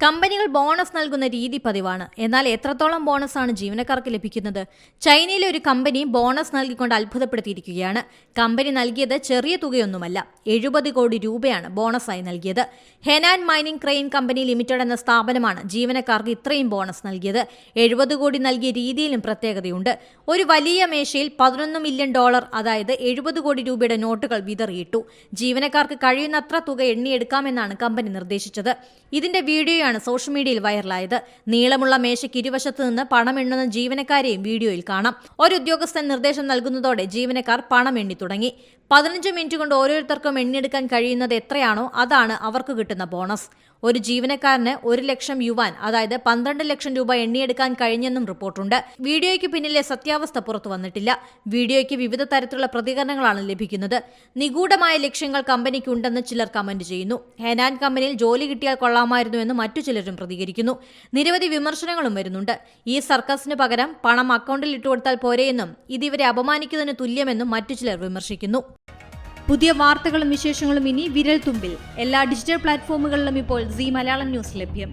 കമ്പനികൾ ബോണസ് നൽകുന്ന രീതി പതിവാണ്. എന്നാൽ എത്രത്തോളം ബോണസാണ് ജീവനക്കാർക്ക് ലഭിക്കുന്നത്? ചൈനയിലെ ഒരു കമ്പനി ബോണസ് നൽകിക്കൊണ്ട് അത്ഭുതപ്പെടുത്തിയിരിക്കുകയാണ്. കമ്പനി നൽകിയത് ചെറിയ തുകയൊന്നുമല്ല, 70 കോടി രൂപയാണ് ബോണസായി നൽകിയത്. Hannan mining crane company limited എന്ന സ്ഥാപനമാണ് ജീവനക്കാർക്ക് ഇത്രയും ബോണസ് നൽകിയത്. 70 കോടി നൽകിയ രീതിയിലും പ്രത്യേകതയുണ്ട്. ഒരു വലിയ മേശയിൽ $11 മില്യൺ, അതായത് 70 കോടി രൂപയുടെ നോട്ടുകൾ വിതറിയിട്ടു. ജീവനക്കാർക്ക് കഴിയുന്നത്ര തുക എണ്ണിയെടുക്കാമെന്നാണ് കമ്പനി നിർദ്ദേശിച്ചത്. ഇതിന്റെ വീഡിയോ സോഷ്യൽ മീഡിയയിൽ വൈറലായത്. നീളമുള്ള മേശയ്ക്ക് ഇരുവശത്ത് നിന്ന് പണം എണ്ണുന്ന ജീവനക്കാരെയും വീഡിയോയിൽ കാണാം. ഒരു ഉദ്യോഗസ്ഥൻ നിർദ്ദേശം നൽകുന്നതോടെ ജീവനക്കാർ പണം എണ്ണി തുടങ്ങി. 15 മിനിറ്റ് കൊണ്ട് ഓരോരുത്തർക്കും എണ്ണിയെടുക്കാൻ കഴിയുന്നത് എത്രയാണോ അതാണ് അവർക്ക് കിട്ടുന്ന ബോണസ്. ഒരു ജീവനക്കാരന് 1 ലക്ഷം യുവാൻ, അതായത് 12 ലക്ഷം രൂപ എണ്ണിയെടുക്കാൻ കഴിഞ്ഞെന്നും റിപ്പോർട്ടുണ്ട്. വീഡിയോയ്ക്ക് പിന്നിലെ സത്യാവസ്ഥ പുറത്തു വന്നിട്ടില്ല. വീഡിയോയ്ക്ക് വിവിധ തരത്തിലുള്ള പ്രതികരണങ്ങളാണ് ലഭിക്കുന്നത്. നിഗൂഢമായ ലക്ഷ്യങ്ങൾ കമ്പനിക്കുണ്ടെന്ന് ചിലർ കമന്റ് ചെയ്യുന്നു. ഹെനാൻ കമ്പനിയിൽ ജോലി കിട്ടിയാൽ കൊള്ളാമായിരുന്നു എന്ന് മറ്റു ചിലരും പ്രതികരിക്കുന്നു. നിരവധി വിമർശനങ്ങളും വരുന്നുണ്ട്. ഈ സർക്കസിന് പകരം പണം അക്കൗണ്ടിൽ ഇട്ടുകൊടുത്താൽ പോരെയെന്നും ഇതിവരെ അപമാനിക്കുന്നതിന് തുല്യമെന്നും മറ്റു ചിലർ വിമർശിക്കുന്നു. പുതിയ വാർത്തകളും വിശേഷങ്ങളും ഇനി വിരൽ തുമ്പിൽ. എല്ലാ ഡിജിറ്റൽ പ്ലാറ്റ്ഫോമുകളിലും ഇപ്പോൾ സീ മലയാളം ന്യൂസ് ലഭ്യം.